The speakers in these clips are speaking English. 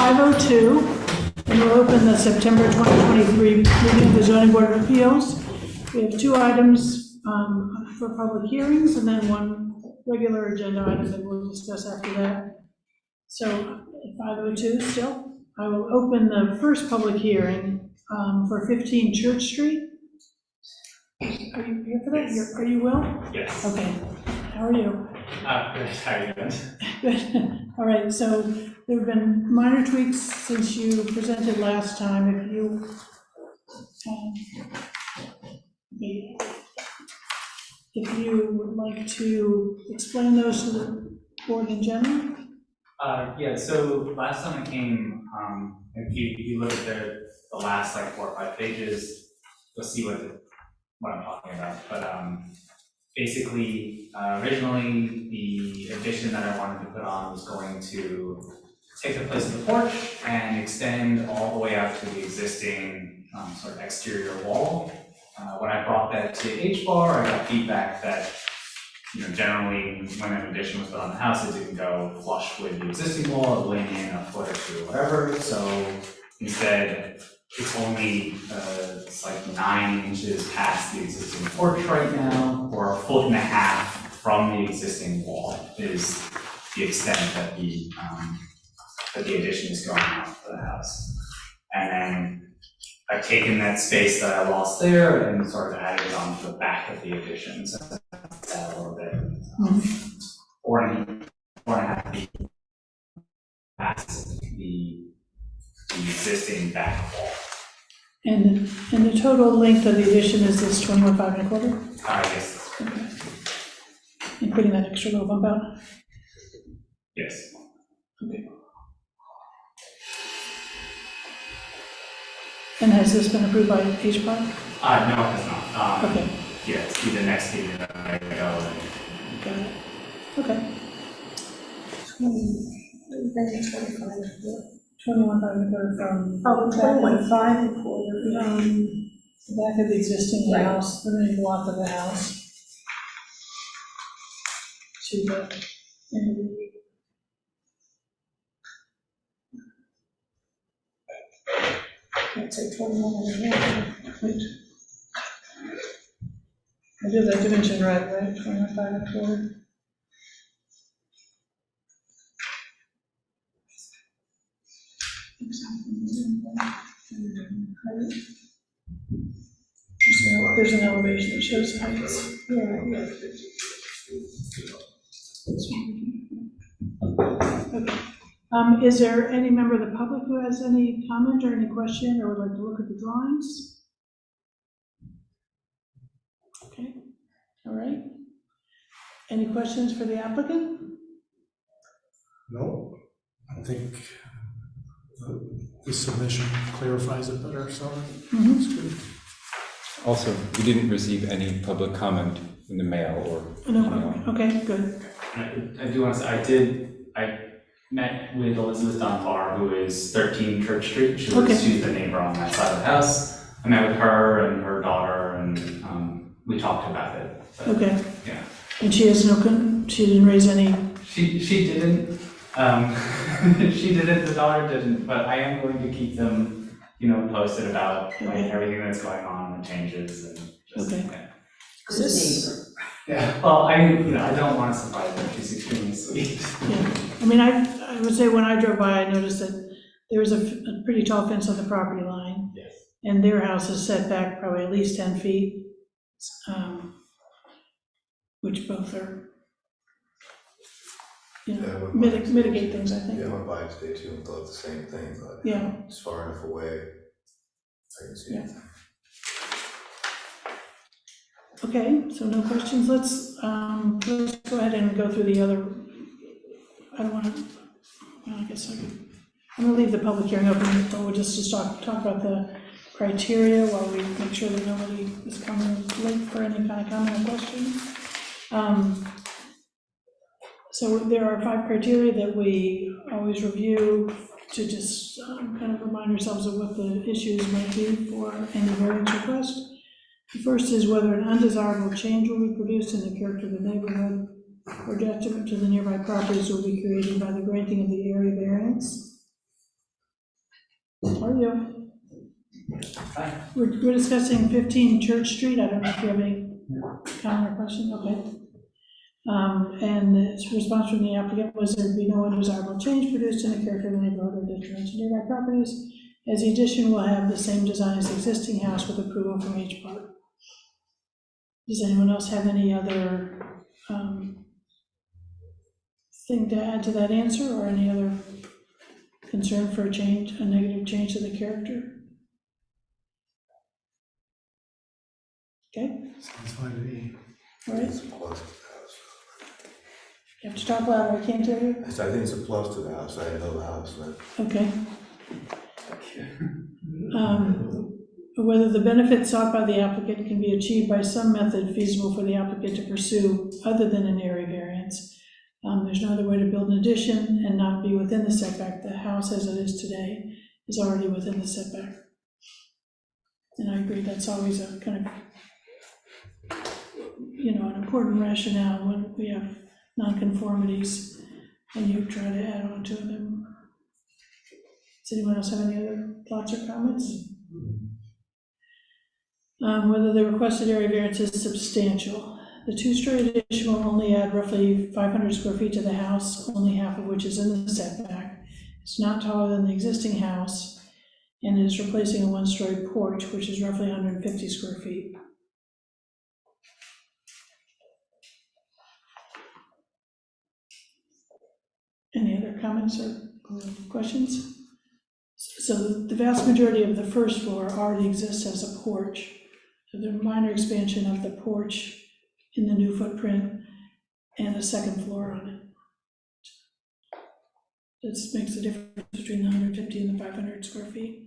5:02, and we'll open the September 2023 meeting of the Zoning Board of Appeals. We have 2 items for public hearings, and then 1 regular agenda item that we'll discuss after that. So at 5:02 still, I will open the first public hearing for 15 Church Street. Are you here for that? Yes. Are you Will? Yes. Okay. How are you? Good. How are you doing? Good. All right, so there have been minor tweaks since you presented last time. If you would like to explain those to the board in general? Yeah, so last time I came, if you look at the last like 4 or 5 pages, you'll see what I'm talking about. But basically, originally the addition that I wanted to put on was going to take the place of the porch and extend all the way out to the existing sort of exterior wall. When I brought that to H-Bar, I got feedback that, generally when an addition was put on the house, it didn't go flush with the existing wall, it went in a foot or 2 or whatever. So instead, it's only it's like 9 inches past the existing porch right now, or 1.5 feet from the existing wall is the extent that the addition is going out for the house. And then I've taken that space that I lost there and sort of added it onto the back of the addition. So that's a little bit, 4.5 feet past the existing back wall. And the total length of the addition is this 21.5 1/4? Yes. Okay. Including that extra little bump out? Yes. Okay. And has this been approved by H-Bar? No, it has not. Okay. Yeah, it's be the next meeting that I go. Got it. Okay. 21.5 1/4 from. Oh, 21.5 1/4. The back of the existing Right. house, the main block of the house. To the end of the. I'd say 21.5. Wait. I did that dimension right? 21.5 1/4. There's an elevation that shows heights. Yeah. Okay. Is there any member of the public who has any comment or any question or would like to look at the drawings? Okay, all right. Any questions for the applicant? No, I think the submission clarifies it better, so that's good. Also, we didn't receive any public comment in the mail or No, email. okay, good. I do want to say, I met with Elizabeth Dunbar, who is 13 Church Street. She's the neighbor on that side of the house. I met with her and her daughter, and we talked about it. But, Okay. Yeah. And she has she didn't raise any. She didn't. She didn't. The daughter didn't. But I am going to keep them, posted about like everything that's going on and changes and just. Okay. Yeah. This Yeah. Well, I don't want to surprise her. She's extremely sweet. Yeah, I mean, I would say when I drove by, I noticed that there was a pretty tall fence on the property line. Yes. And their house is set back probably at least 10 feet, which both are, mitigate things, I think. Yeah, I went by today too and thought the same thing, but Yeah. it's far enough away. I can see it. Okay, so no questions. Let's go ahead and go through the other. I don't want to. Well, I guess I'm going to leave the public hearing open, but we'll just talk about the criteria while we make sure that nobody is coming late for any kind of comment or question. So there are 5 criteria that we always review to just kind of remind ourselves of what the issues might be for any variance request. The first is whether an undesirable change will be produced in the character of the neighborhood or detriment to the nearby properties will be created by the granting of the area variance. How are you? Fine. We're discussing 15 Church Street. I don't know if you have any comment or question, okay. And the response from the applicant was there'd be no undesirable change produced in the character of the neighborhood or detriment to nearby properties, as the addition will have the same design as the existing house with approval from each part. Does anyone else have any other thing to add to that answer, or any other concern for a negative change to the character? Okay, Sounds fine to me. all right. It's a plus to the house. You have to talk louder, I can't hear you. I think it's a plus to the house. I didn't know the house, but Okay. Whether the benefit sought by the applicant can be achieved by some method feasible for the applicant to pursue other than an area variance. There's no other way to build an addition and not be within the setback. The house as it is today is already within the setback. And I agree, that's always a kind of, an important rationale when we have nonconformities and you try to add on to them. Does anyone else have any other thoughts or comments? Whether the requested area variance is substantial. The two-story addition will only add roughly 500 square feet to the house, only half of which is in the setback. It's not taller than the existing house, and it is replacing a one-story porch, which is roughly 150 square feet. Any other comments or questions? So the vast majority of the first floor already exists as a porch. So the minor expansion of the porch in the new footprint and a second floor on it. This makes the difference between the 150 and the 500 square feet.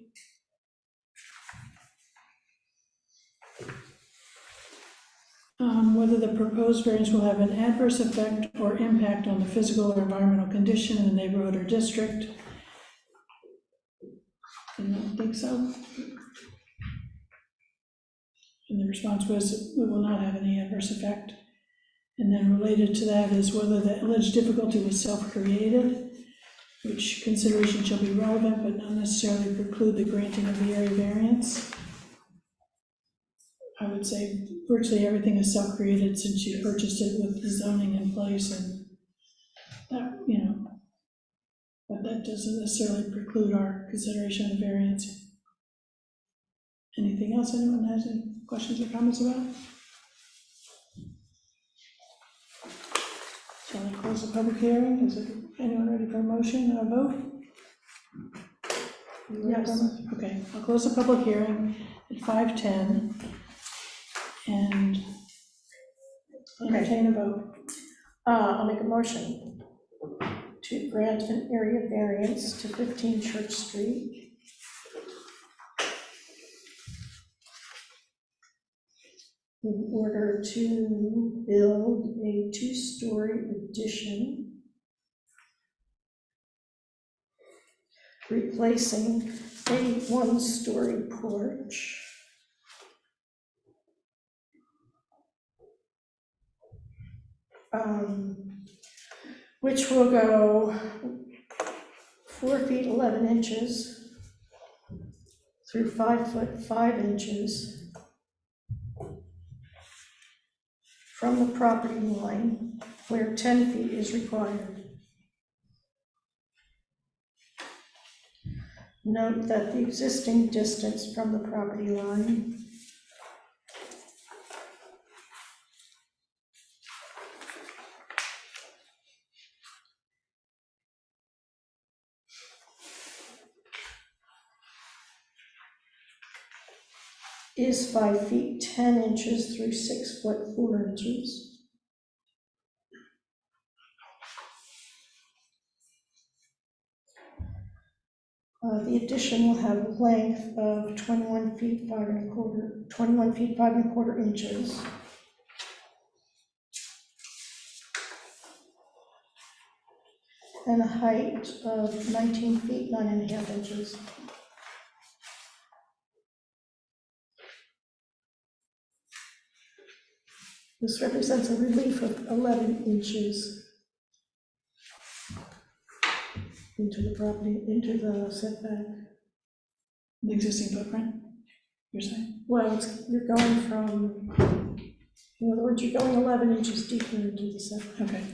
Whether the proposed variance will have an adverse effect or impact on the physical or environmental condition in the neighborhood or district. I don't think so. And the response was, it will not have any adverse effect. And then related to that is whether the alleged difficulty was self-created, which consideration shall be relevant but not necessarily preclude the granting of the area variance. I would say virtually everything is self-created since you purchased it with the zoning in place, and that, but that doesn't necessarily preclude our consideration of the variance. Anything else anyone has any questions or comments about? Shall I close the public hearing? Is anyone ready for a motion or a vote? Yes. Okay, I'll close the public hearing at 5:10 and entertain a vote. I'll make a motion to grant an area variance to 15 Church Street. In order to build a two-story addition, replacing a one-story porch, which will go 4 feet 11 inches through 5 foot 5 inches from the property line where 10 feet is required. Note that the existing distance from the property line is 5 feet 10 inches through 6 foot 4 inches. The addition will have a length of 21 feet 5 and a quarter inches. And a height of 19 feet 9 and a half inches. This represents a relief of 11 inches into the property, into the setback. the existing footprint, you're saying? Well, you're going from, in other words, you're going 11 inches deeper into the setback. Okay.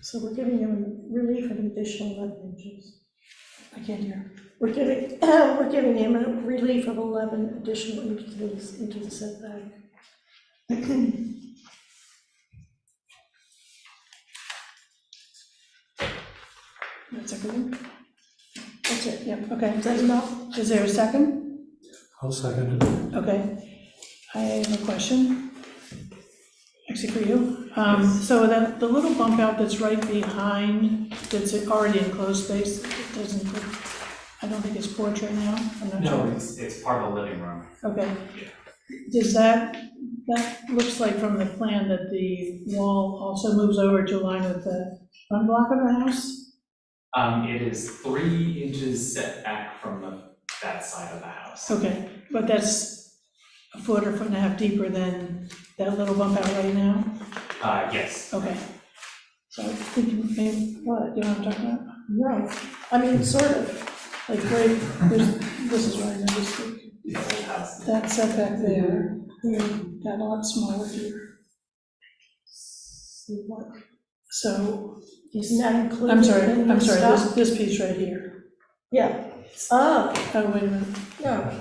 So we're giving him relief of an additional 11 inches. I can't hear. We're giving him a relief of 11 additional inches into the setback. That's everything? That's it. Yep, okay. Is that enough? Is there a second? I'll second it. Okay. I have a question, actually for you. So that, the little bump out that's right behind, that's already enclosed space, it doesn't, I don't think it's porch right now, I'm not sure. No, it's part of the living room. Okay. Does that looks like from the plan that the wall also moves over to align with the front block of the house? It is 3 inches set back from that side of the house. Okay, but that's a foot or foot and a half deeper than that little bump out right now? Yes. Okay. So I think maybe, what, you know what I'm talking about? No. I mean, sort of. Like right, this is right, now, this, The old house. that setback there, got a lot smaller here. So, Isn't that included? I'm sorry, in the stuff? this piece right here. Yeah. Oh, Oh, wait a minute. no.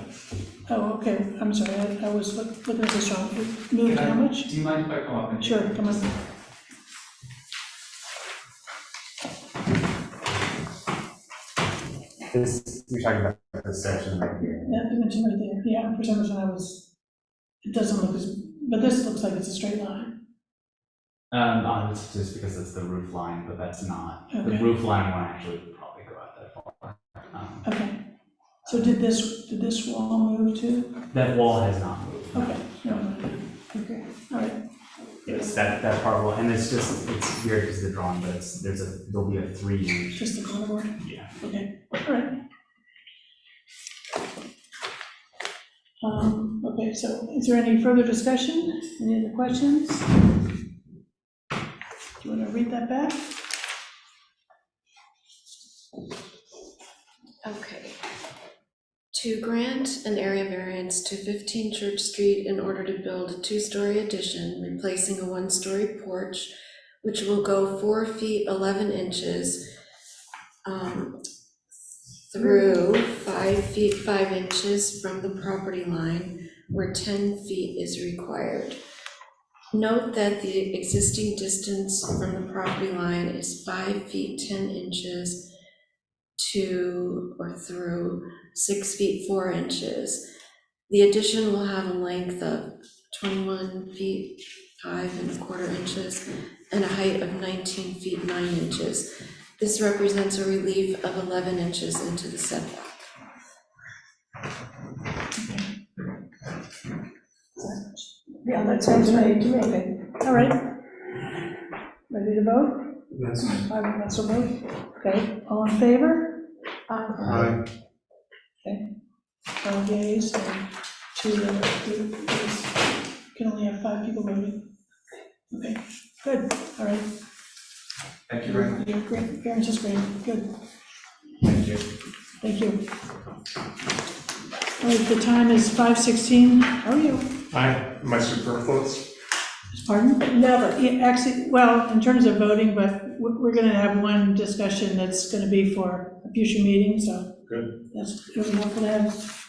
Oh, okay, I'm sorry, I was looking at this wrong. It moved how much? Do you mind if I come up and? Sure, come on. You're talking about this section right here. That dimension right there, yeah, for some reason it doesn't look as, but this looks like it's a straight line. It's just because it's the roof line, but that's not. The Okay. roof line won't actually probably go out that far. Okay, so did this wall move too? That wall has not moved. Okay, no, okay, all right, It's that part wall, and it's weird because the drawing, but there'll be a 3 inch. just the corner board, Yeah. okay, all right. Okay, so is there any further discussion? Any other questions? Do you want to read that back? Okay. To grant an area variance to 15 Church Street in order to build a 2-story addition, replacing a 1-story porch, which will go 4 feet 11 inches through 5 feet 5 inches from the property line, where 10 feet is required. Note that the existing distance from the property line is 5 feet 10 inches to or through 6 feet 4 inches. The addition will have a length of 21 feet 5¼ inches and a height of 19 feet 9 inches. This represents a relief of 11 inches into the setback. Yeah, that sounds right to me. Okay, all right. Ready to vote? Yes. That's a vote. Okay, all in favor? Aye. Okay. All yeas and 2 can only have 5 people voting. Okay, good, all right. Thank you very much. Your variance is granted, good, Thank you. thank you. All right, the time is 5:16, how are you? Am I superfluous? Pardon? Never. Yeah, actually, well, in terms of voting, but we're gonna have one discussion that's gonna be for a future meeting, so. Good. That's really helpful to have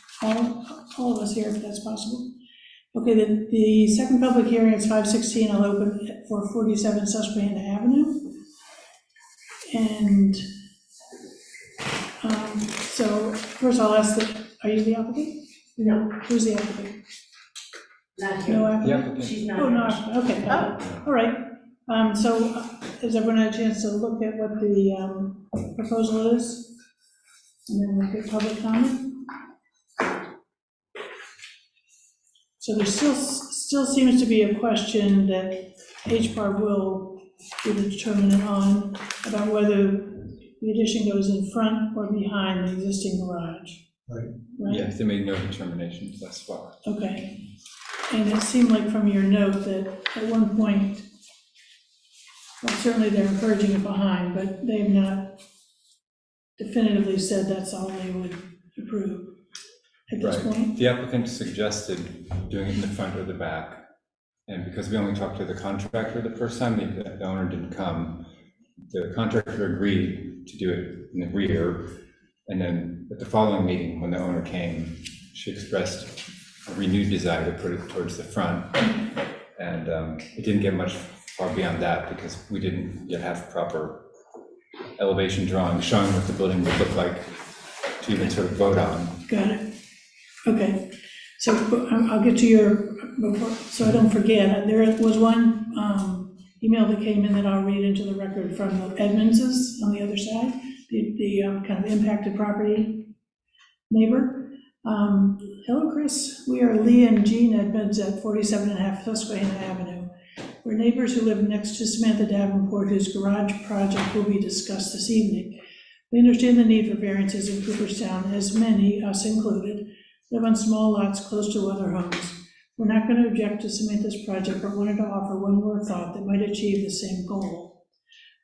all of us here if that's possible. Okay, the second public hearing is 5:16, I'll open it for 47 Susquehanna Avenue. And, so first I'll ask are you the applicant? No, Who's the applicant? not No here. applicant? She's Oh, no, okay, got it. All right. So has everyone had a chance to look at what the proposal is? And then we'll get public comment? So there still seems to be a question that HPAR will be the determinant on about whether the addition goes in front or behind the existing garage. Right. Right? Yes, they made no determinations thus far. Okay, and it seemed like from your note that at one point, well, certainly they're encouraging it behind, but they've not definitively said that's all they would approve at this Right. point. The applicant suggested doing it in the front or the back. And because we only talked to the contractor the first time, the owner didn't come, the contractor agreed to do it in the rear. And then at the following meeting, when the owner came, she expressed a renewed desire to put it towards the front. And it didn't get much far beyond that because we didn't yet have proper elevation drawings showing what the building would look like to even sort of vote on. Got it. Okay, so I'll get to your, so I don't forget, there was one email that came in that I'll read into the record from the Edmondses on the other side, the kind of impacted property neighbor. Hello, Chris. We are Lee and Jean Edmonds at 47.5 Susquehanna Avenue. We're neighbors who live next to Samantha Davenport, whose garage project will be discussed this evening. We understand the need for variances in Cooperstown, as many, us included, live on small lots close to other homes. We're not going to object to Samantha's project, but wanted to offer one more thought that might achieve the same goal.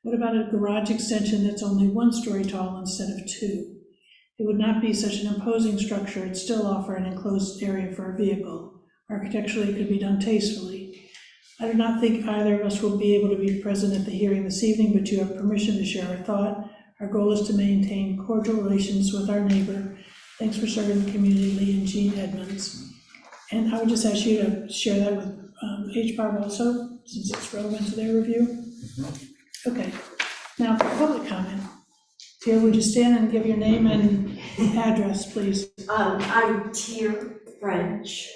What about a garage extension that's only 1 story tall instead of 2? It would not be such an imposing structure, it'd still offer an enclosed area for a vehicle. Architecturally, it could be done tastefully. I do not think either of us will be able to be present at the hearing this evening, but you have permission to share our thought. Our goal is to maintain cordial relations with our neighbor. Thanks for serving the community, Lee and Jean Edmonds. And I would just ask you to share that with HBAR also, since it's relevant to their review. Okay, now for public comment. Tia, would you stand and give your name and address, please? I'm Tia French.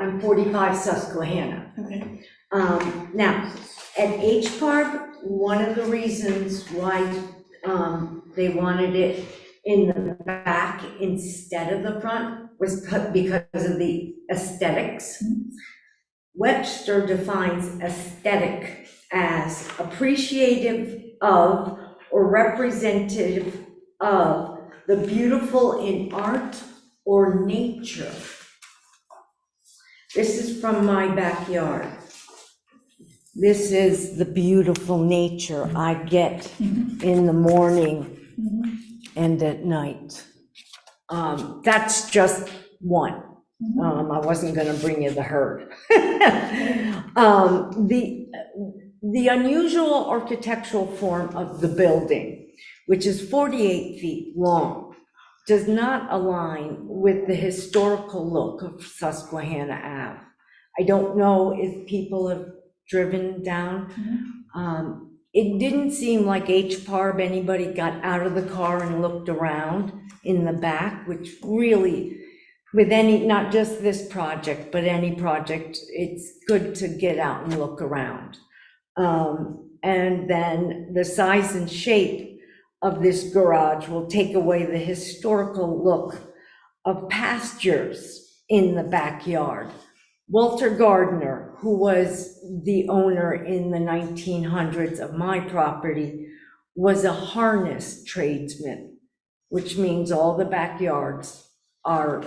I'm 45 Susquehanna. Okay. Now, at HPARB, one of the reasons why they wanted it in the back instead of the front was because of the aesthetics. Webster defines aesthetic as appreciative of or representative of the beautiful in art or nature. This is from my backyard. This is the beautiful nature I get in the morning and at night. That's just one. I wasn't gonna bring you the herd. The unusual architectural form of the building, which is 48 feet long, does not align with the historical look of Susquehanna Ave. I don't know if people have driven down. It didn't seem like HPARB, anybody got out of the car and looked around in the back, which really, with any, not just this project, but any project, it's good to get out and look around. And then the size and shape of this garage will take away the historical look of pastures in the backyard. Walter Gardner, who was the owner in the 1900s of my property, was a harness tradesman, which means all the backyards are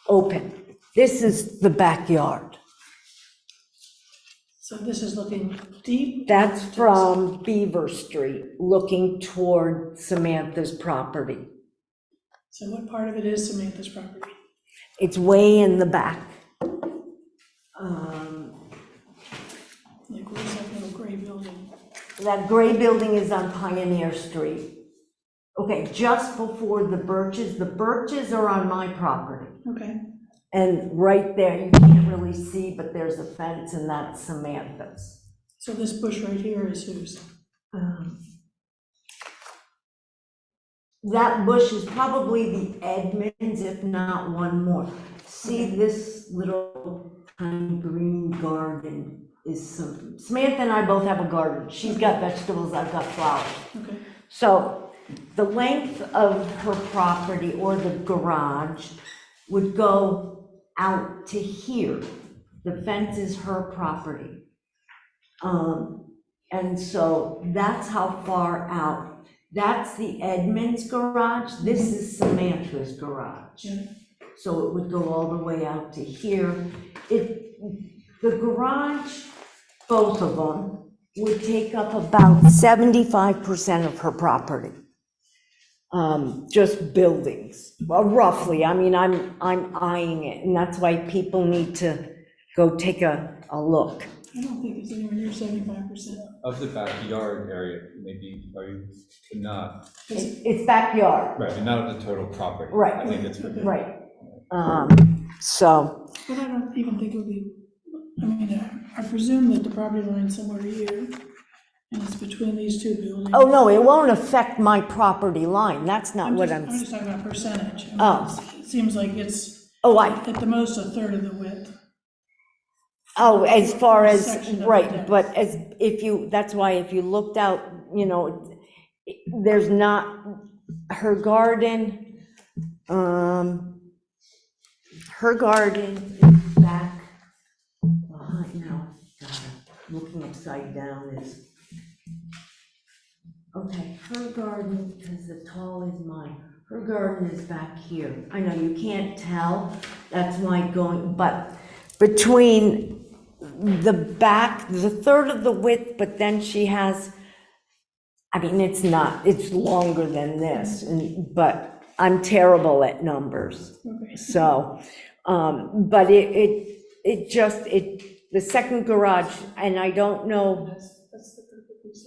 open. This is the backyard. So this is looking deep? That's from Beaver Street, looking toward Samantha's property. So what part of it is Samantha's property? It's way in the back. Like where's that little gray building? That gray building is on Pioneer Street. Okay, just before the birches are on my property. Okay. And right there, you can't really see, but there's a fence and that's Samantha's. So this bush right here is whose? That bush is probably the Edmonds, if not one more. See this little tiny green garden is Samantha and I both have a garden. She's got vegetables, I've got flowers. Okay. So the length of her property or the garage would go out to here. The fence is her property. And so that's how far out. That's the Edmonds garage. This is Samantha's garage. Yeah. So it would go all the way out to here. The garage, both of them, would take up about 75% of her property. Just buildings, well, roughly, I mean, I'm eyeing it, and that's why people need to go take a look. I don't think it's anywhere near 75%. Of the backyard area, maybe, are you not, It's backyard, right, and not of the total property. Right. I think it's. right. So, But I don't even think it would be, I mean, I presume that the property line's somewhere here, and it's between these two buildings. oh, no, it won't affect my property line, that's not what I'm just talking about percentage. I mean, Oh. It seems like it's oh, at the most a third of the width. Oh, as far as, Section of the right, deck. but as, if you, that's why if you looked out, you know, there's not, her garden is back, no, God, looking upside down is, okay, her garden, because the tall is mine, her garden is back here. I know you can't tell, that's why going, but between the back, the third of the width, but then she has, I mean, it's longer than this, but I'm terrible at numbers. Okay. So, but the second garage, and I don't know, That's the perfect piece.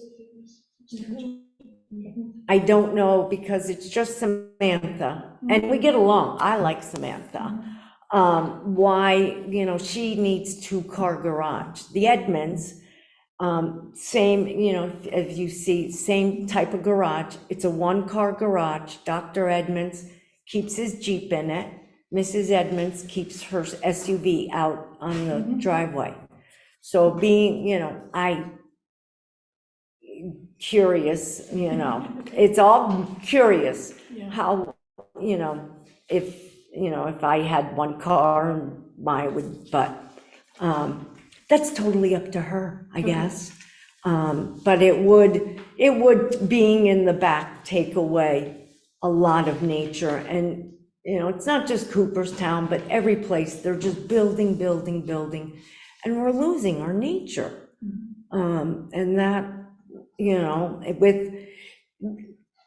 I don't know, because it's just Samantha, and we get along, I like Samantha. Why, you know, she needs 2-car garage. The Edmonds, same, you know, as you see, same type of garage. It's a 1-car garage. Dr. Edmonds keeps his Jeep in it. Mrs. Edmonds keeps her SUV out on the driveway. So being, you know, curious, you know, it's all curious Yeah. how, you know, if I had 1 car and I would, but that's totally up to her, I guess. But it would, being in the back, take away a lot of nature. And, you know, it's not just Cooperstown, but every place, they're just building, building, building, and we're losing our nature. And that, you know,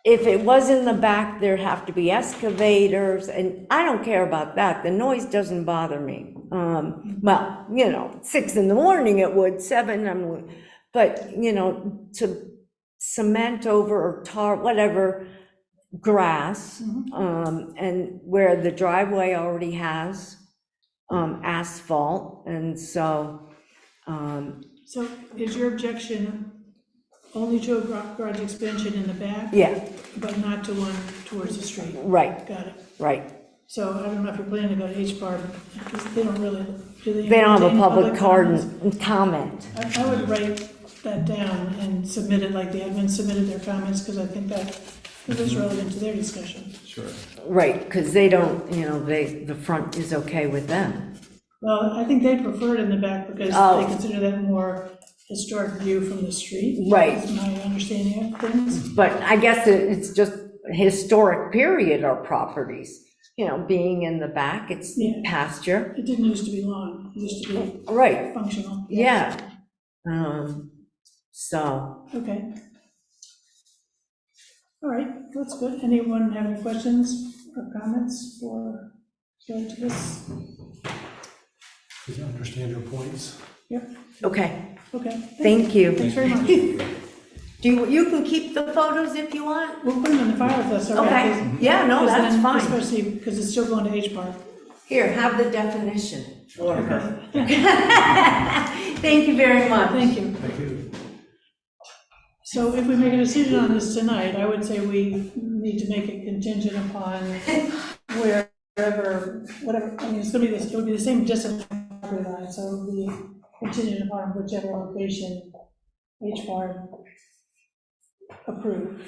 if it was in the back, there'd have to be excavators, and I don't care about that. The noise doesn't bother me. Well, you know, 6 in the morning it would, 7, but, you know, to cement over or tar, whatever, grass, and where the driveway already has asphalt, and so. So is your objection only to a garage expansion in the back? Yeah, But not to one towards the street? right, Got it. right. So I don't know if you're planning to go to H-Bar, because they don't really, do they? They don't have a entertain public comments? comment. I would write that down and submit it like the admin submitted their comments, because I think that is relevant to their discussion. Sure. Right, because they don't, you know, the front is okay with them. Well, I think they prefer it in the back because Oh. they consider that more historic view from the street. Right. Is my understanding of things. But I guess it's just historic period, our properties, you know, being in the back, it's Yeah. pasture. It didn't used to be long, it used to be Right, functional. yeah. So, Okay. All right, that's good. Anyone have any questions or comments for going to this? Does you understand your points? Yep, okay, okay. thank you. Thanks very much. You can keep the photos if you want? We'll put them in the file with us, all right? Okay, yeah, no, 'Cause that's then- fine. Especially because it's still going to H-Bar. Here, have the definition for her. Thank you very much. Thank you. Thank you. So if we make a decision on this tonight, I would say we need to make it contingent upon wherever, whatever, I mean, it's gonna be this, it would be the same distance from the property line, so it would be contingent upon whichever location H-Bar approved.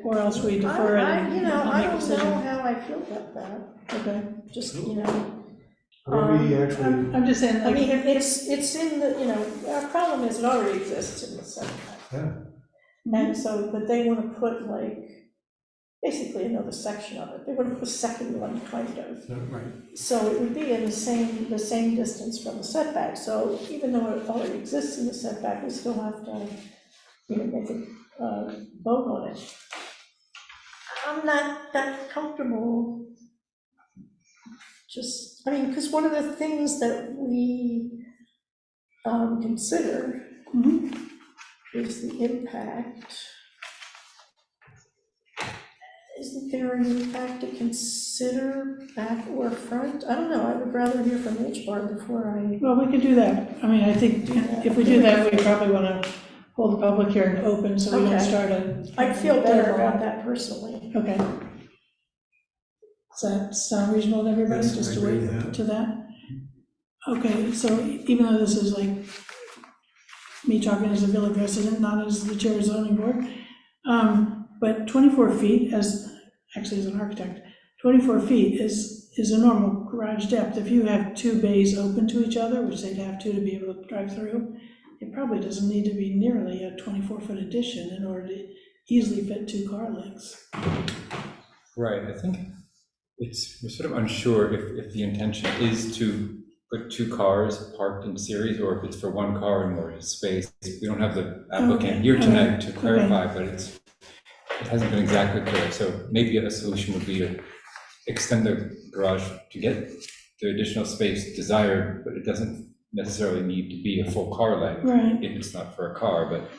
Or else we defer it and You know, and I make a don't decision. know how I feel about that, Okay. just, you know. Are we actually, I'm just saying, I like, mean, it's in the, you know, our problem is it already exists in the setback. yeah, And so, but they wanna put like basically another section of it. They would have put a second one, kind of. Right. So it would be in the same distance from the setback. So even though it already exists in the setback, we still have to, make a vote on it. I'm not that comfortable. Because one of the things that we consider Mhm. is the impact. Isn't there an impact to consider back or front? I don't know, I would rather hear from H-Bar before I. Well, we could do that. I mean, I think if we do that, we probably want to hold the public hearing open, so we don't Okay. start a. I'd feel better about that personally. Okay. Does that sound reasonable to everybody, Yes, I just to agree wait with that. to that? Okay, so even though this is like me talking as a village resident, not as the chair of zoning board, but 24 feet actually as an architect, 24 feet is a normal garage depth. If you have two bays open to each other, which they'd have to be able to drive through, it probably doesn't need to be nearly a 24-foot addition in order to easily fit two car lengths. Right, I think we're sort of unsure if the intention is to put two cars parked in series, or if it's for one car and more space. We don't have the applicant here tonight to clarify, but it hasn't been exactly clear. So maybe a solution would be to extend the garage to get the additional space desired, but it doesn't necessarily need to be a full car length. Right. If it's not for a car, but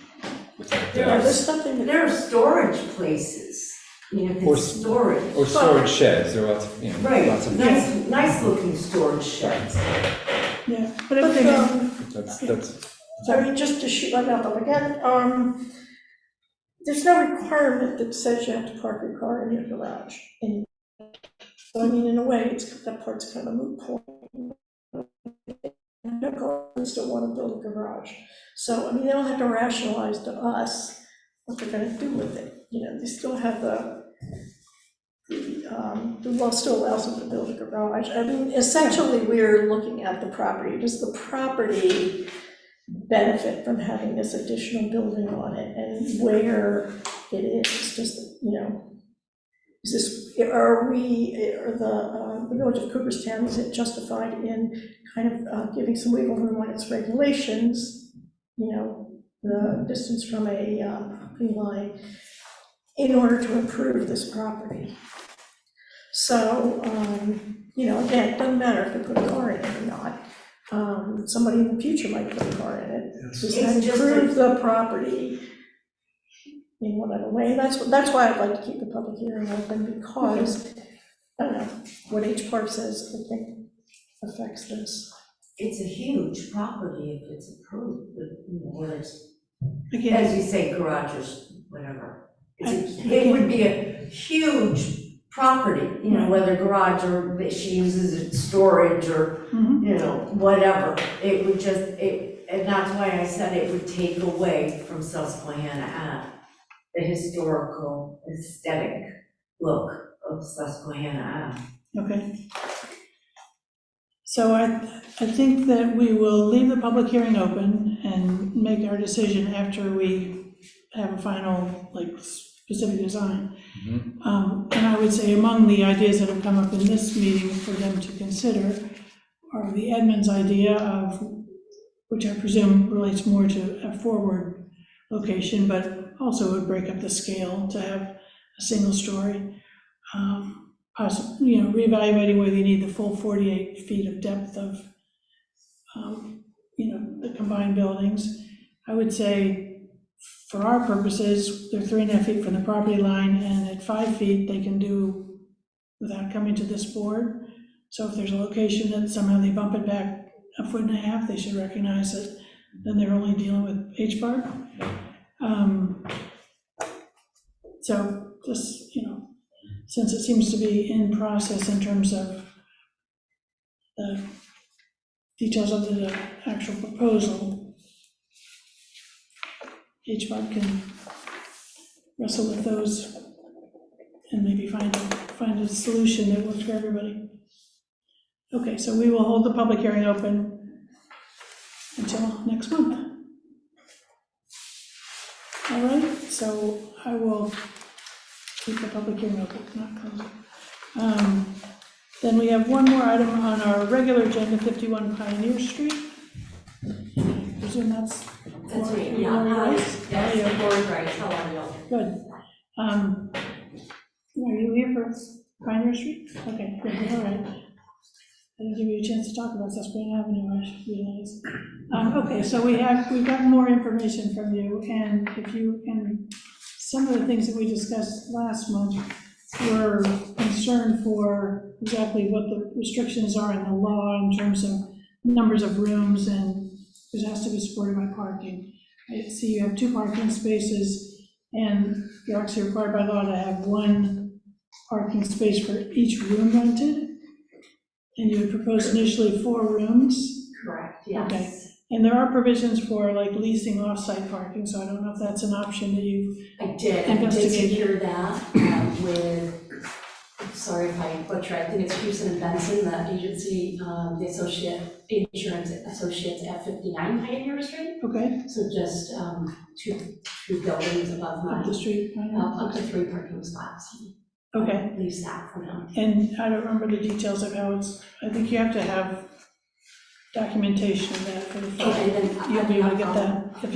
without Yeah, the, there's something that. There are storage places, if Or it's storage. or storage sheds, there are lots of, Right, lots of, nice looking storage sheds. Yeah, but if they can, that's, Just to shoot my mouth off again, there's no requirement that says you have to park your car in your garage. So in a way, that part's kind of a moot point. No cars don't want to build a garage. So, they don't have to rationalize to us what they're gonna do with it. They still have the law still allows them to build a garage. Essentially, we're looking at the property. Does the property benefit from having this additional building on it, and where it is? Is this, are the village of Cooperstown, is it justified in kind of giving some wiggle room on its regulations, the distance from a property line, in order to improve this property? So, again, it doesn't matter if they put a car in it or not. Somebody in the future might put a car in it. Yes. Does that improve the property in whatever way? That's why I'd like to keep the public hearing open, because, I don't know, what H. Park says, I think, affects this. It's a huge property if it's approved, whether it's, again, as you say, garages, whatever. It would be a huge property, whether garage or that she uses it storage or, whatever. It would and that's why I said it would take away from Susquehanna Ave, the historical aesthetic look of Susquehanna Ave. okay. So I think that we will leave the public hearing open and make our decision after we have a final, specific design. And I would say among the ideas that have come up in this meeting for them to consider are the Edmonds idea of, which I presume relates more to a forward location, but also would break up the scale to have a single story. Possibly, reevaluating whether you need the full 48 feet of depth of, the combined buildings. I would say, for our purposes, they're 3.5 feet from the property line, and at 5 feet, they can do without coming to this board. So if there's a location that somehow they bump it back 1.5 feet, they should recognize that then they're only dealing with H-bar. So just, since it seems to be in process in terms of the details of the actual proposal, H-bar can wrestle with those and maybe find a solution that works for everybody. Okay, so we will hold the public hearing open until next month. All right, so I will keep the public hearing open, not close it. Then we have one more item on our regular agenda, 51 Pioneer Street. I presume that's. That's me, Lori yeah. Rice? Yes, How are you? Lori Rice, how are you? Good. Are you here for Pioneer Street? Okay, good, all right. I didn't give you a chance to talk about Susquehanna Avenue, I realize. Okay, so we've got more information from you, and some of the things that we discussed last month were concerned for exactly what the restrictions are in the law in terms of numbers of rooms, and it has to be supported by parking. I see you have 2 parking spaces, and you're actually required by law to have 1 parking space for each room rented. And you had proposed initially 4 rooms? Correct, yes. Okay. And there are provisions for like leasing off-site parking, so I don't know if that's an option that you, I did secure that with, sorry if I butcher, I think it's Houston and Benson, the agency, the insurance associates at 59 Pioneer Street. okay, So just two buildings above up the mine, street? up to 3 parking spots. Okay, Lease that from them. and I don't remember the details of how it's, I think you have to have documentation of that for the file. And then You'll be able to get that if I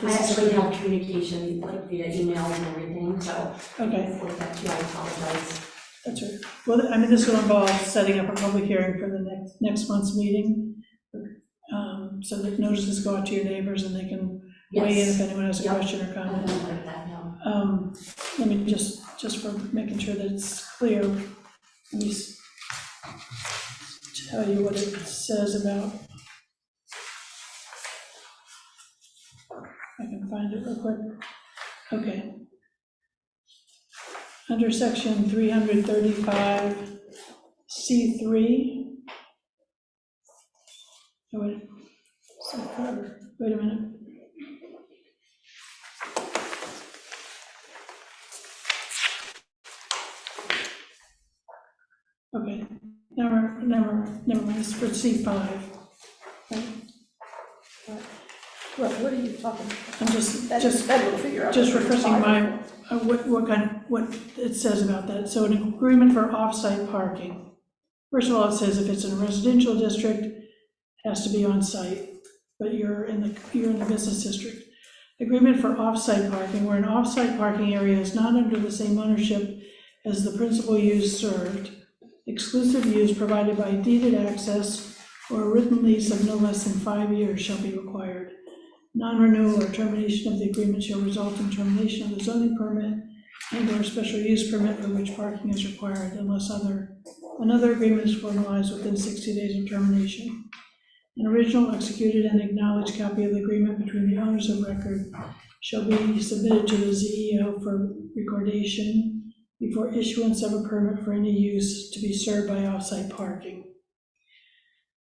this is. actually have communication like via email and everything, so Okay, for that too, I apologize. that's right. Well, I mean, this will involve setting up a public hearing for the next month's meeting, so that notices go out to your neighbors and they can weigh in if anyone has a Yep. question or I comment. don't like that, no. Let me just for making sure that it's clear, let me tell you what it says about. I can find it real quick. Okay. Under section 335 C3. Oh, wait. Wait a minute. Okay, never mind, it's for C5. Right? What are you talking about? I'm just That will figure out. just refreshing my, what it says about that. So an agreement for off-site parking. First of all, it says if it's in a residential district, it has to be on-site, but you're in the business district. Agreement for off-site parking, where an off-site parking area is not under the same ownership as the principal use served. Exclusive use provided by deeded access or a written lease of no less than 5 years shall be required. Non-renewal or termination of the agreement shall result in termination of the zoning permit and/or special use permit for which parking is required unless another agreement is formalized within 60 days of termination. An original executed and acknowledged copy of the agreement between the owners of record shall be submitted to the ZEO for recordation before issuance of a permit for any use to be served by off-site parking.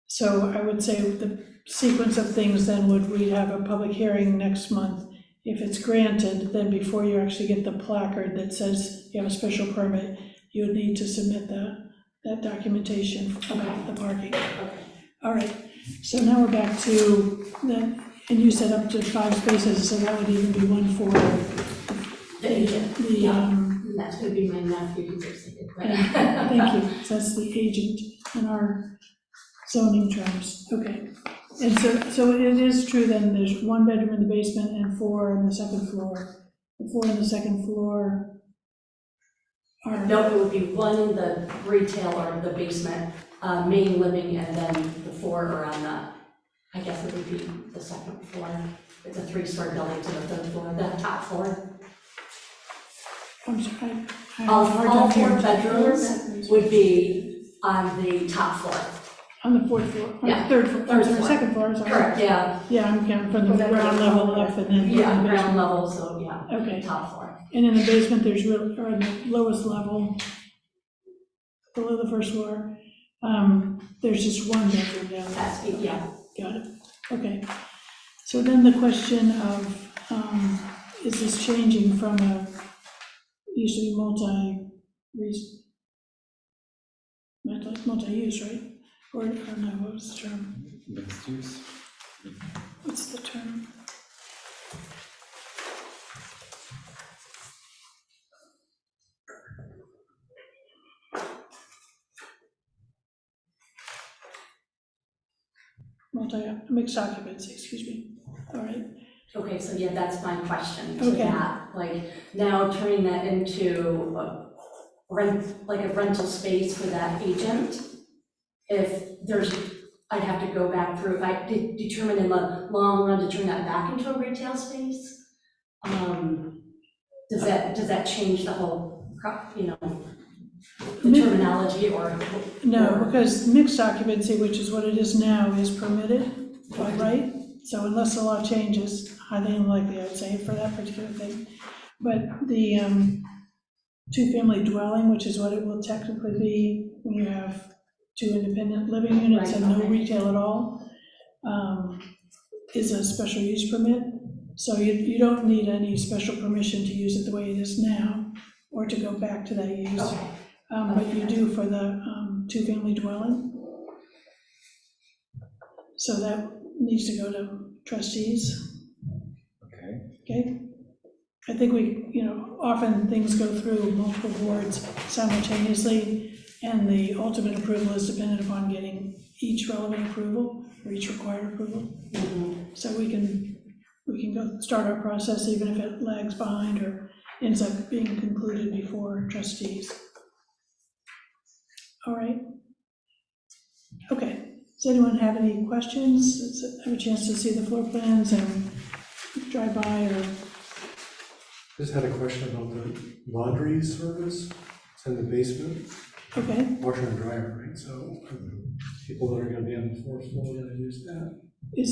So I would say the sequence of things then we'd have a public hearing next month. If it's granted, then before you actually get the placard that says you have a special permit, you would need to submit that documentation about the parking. All right, so now we're back to the, and you said up to 5 spaces, so that would even be one for The agent, and that's gonna be my nephew who's excited, but. Thank you, so that's the agent in our zoning terms, okay. And so it is true then, there's 1 bedroom in the basement and 4 on the second floor. The 4 on the second floor are. No, it would be 1 in the retail or the basement, main living, and then the 4 are on the, I guess it would be the second floor. It's a 3-story building to the 3rd floor, the top floor. I'm sorry, I have a All hard 4 time hearing. bedrooms would be on the top floor. On the 4th floor, on Yeah, the 3rd floor, third sorry, floor. second floor, sorry. Correct, yeah, Yeah, I'm counting from the ground level up and then. yeah, the ground basement. level, so yeah, Okay, top floor. and in the basement, there's or in the lowest level, below the 1st floor, there's just 1 bedroom down there. That's, yeah. Got it, okay. So then the question of, is this changing from used to be multi-use, right? Or no, what was the term? Mixed use? What's the term? mixed occupancy, excuse me. All right, Okay, so yeah, that's my question to Okay. that, like, now turning that into a like a rental space for that agent, if there's, I'd have to go back through, if I determine in the long run to turn that back into a retail space, does that change the whole, the terminology or? no, because mixed occupancy, which is what it is now, is permitted by right. So unless the law changes, highly unlikely, I would say, for that particular thing. But the two-family dwelling, which is what it will technically be when you have two independent living units and no Right, okay. retail at all, is a special use permit. So you don't need any special permission to use it the way it is now, or to go back to that use. Okay, But you do for the two-family dwelling. So that needs to go to trustees, Okay, okay? I think often things go through multiple boards simultaneously, and the ultimate approval is dependent upon getting each relevant approval, or each required approval. So we can go start our process even if it lags behind or ends up being concluded before trustees. All right. Okay, does anyone have any questions? Have a chance to see the floor plans and drive by or? Just had a question about the laundry service. It's in the basement, Okay, washer and dryer, right? So people that are gonna be on the fourth floor are gonna use that. is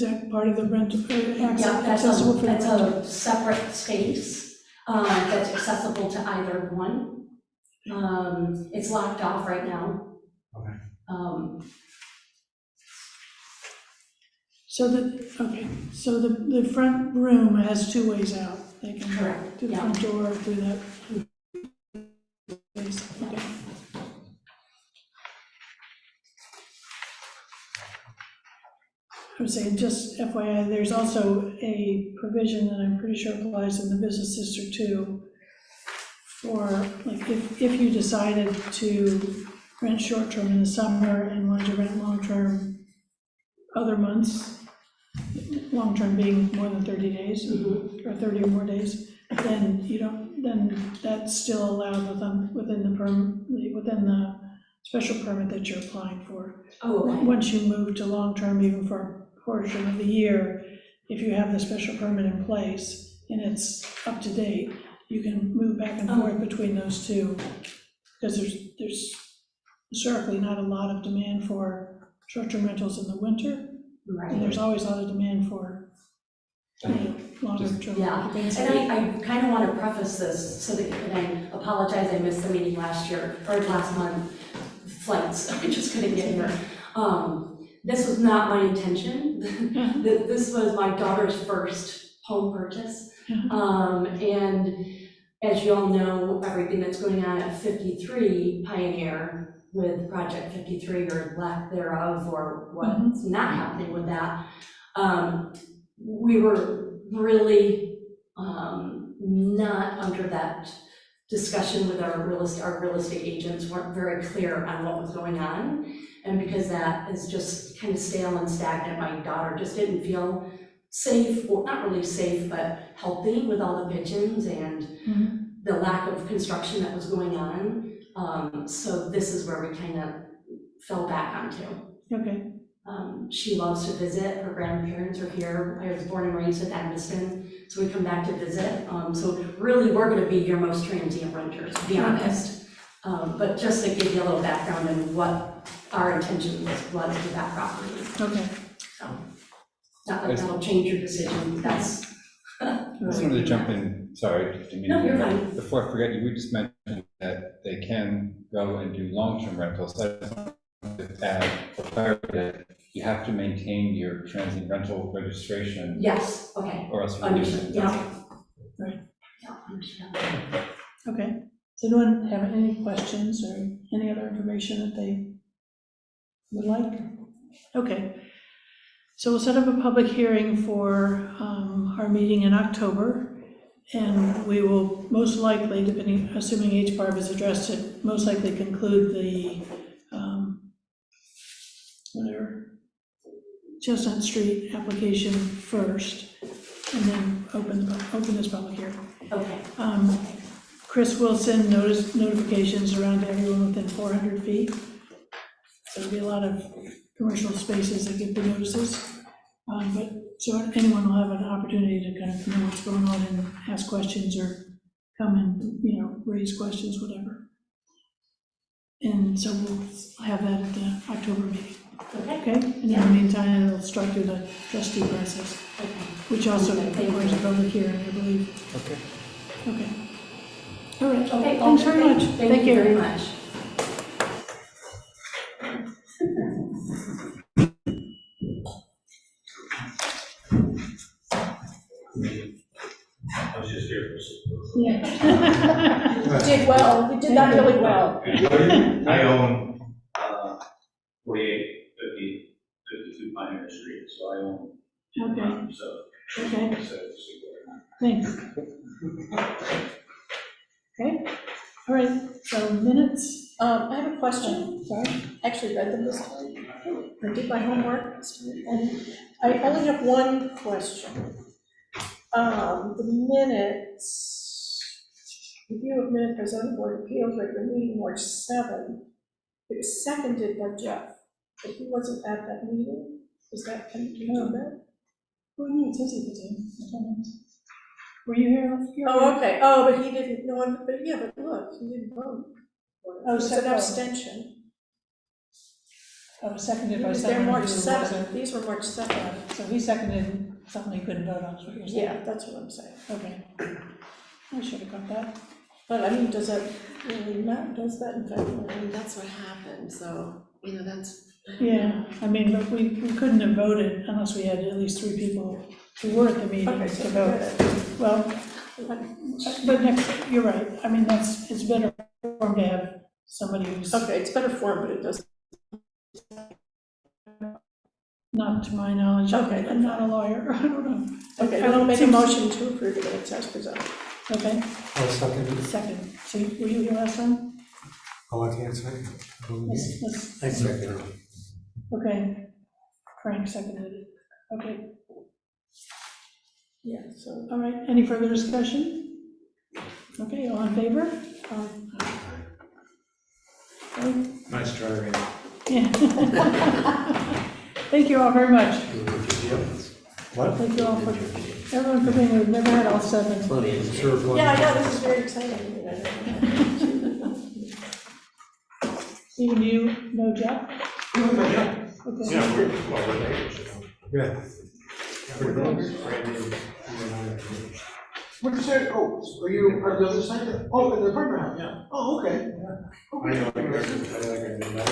that part of the rental, yeah, that's accessible for the that's rental? a separate space, that's accessible to either one. It's locked off right now. Okay. So the front room has two ways out. They can go Correct, through the yeah. front door, or through that space. Okay. I would say, just FYI, there's also a provision that I'm pretty sure applies in the business district too, for, like, if you decided to rent short-term in the summer and wanted to rent long-term other months, long-term being more than 30 days, or 30 or more days, then that's still allowed within the special permit that you're applying for. Oh, okay. Once you move to long-term, even for a portion of the year, if you have the special permit in place and it's up to date, you can move back and forth between those two, because there's historically not a lot of demand for short-term rentals in the winter, and Right. there's always a lot of demand for longer-term Yeah, occupancy. and I kind of want to preface this so that, and I apologize, I missed the meeting last month, flights, I just couldn't get here. This was not my intention. This was my daughter's first home purchase. And as you all know, everything that's going on at 53 Pioneer with Project 53 or lack thereof, or what's not happening with that, we were really not under that discussion with our real estate agents weren't very clear on what was going on. And because that is just kind of stale and stagnant, my daughter just didn't feel safe, or not really safe, but healthy with all the pigeons and the lack of construction that was going on. So this is where we kind of fell back onto. Okay, She loves to visit, her grandparents are here. I was born and raised in Edmiston, so we come back to visit. So really, we're gonna be your most transient renters, to be honest. But just to give you a little background on what our intention was with that property. okay. So, not that that'll change your decision, that's. I just wanted to jump in, sorry, didn't mean to No, you're interrupt. fine. Before I forget, you just mentioned that they can go and do long-term rentals. I just wanted to add, for clarity, that you have to maintain your transient rental registration, Yes, okay, or else you lose understood, it. yeah. Right. Yeah, understand. Okay, does anyone have any questions or any other information that they would like? Okay, so we'll set up a public hearing for our meeting in October, and we will most likely, assuming HBARB has addressed it, most likely conclude the whatever Chestnut Street application first, and then open this public hearing. Okay. Chris will send notifications around to everyone within 400 feet. So there'll be a lot of commercial spaces that get the notices. But, so anyone will have an opportunity to kind of know what's going on and ask questions or come and, raise questions, whatever. And so we'll have that at the October meeting, Okay. okay? And in the meantime, it'll start through the trustee process, Okay. which also Okay, thank requires a you. public hearing, I believe. Okay. Okay. All right, Okay. thanks very much. Thank you very much. I was just here. Yeah. You did well, you did that really well. I own 52 Pioneer Street, so I own. Okay. So. Okay, thanks. Okay, all right, so minutes, I have a question. sorry. I actually read them this time. I did my homework this time, and I only have one question. The minutes, review of minutes by zoning board of appeals, regular meeting, March 7th. It was seconded by Jeff, but he wasn't at that meeting. Is that, can you know that? Well, no, it says he was in. Were you here? Oh, okay, oh, but he didn't, no one, but yeah, but look, he didn't vote. Oh, It's an second. abstention. Oh, seconded by They're someone who March wasn't. 7th, these were March 7th. So he seconded something he couldn't vote on, is what you're saying? Yeah, that's what I'm saying. Okay. I should have got that. But I mean, does that really matter? Does that in fact I matter? mean, that's what happened, so, that's. Yeah, I mean, but we couldn't have voted unless we had at least 3 people who were at the meeting Okay, to so vote. Well, but next, you're right, I mean, it's better for him to have somebody who's, Okay, it's better form, but it doesn't. not to my knowledge, Okay. I'm not a lawyer, I don't know. Okay, I then I'll don't make a seem- motion to approve the minutes as presented. Okay, I'll second it. second, so were you here last time? Oh, I can't second. Let's- I second. Okay, Frank seconded it, okay, Yeah, so, all right, any further discussion? Okay, all in favor? Okay. Nice try, Randy. Yeah. Thank you all very much. What? Thank you all for, everyone for being here. We've never had all 7. Sure. yeah, I know, this is very exciting. Even you know Jeff? Yeah, Okay. yeah, we're neighbors. Yeah. What did you say? Oh, are you on the other side? Oh, in the apartment house, yeah. Oh, okay. I know, I know, I know.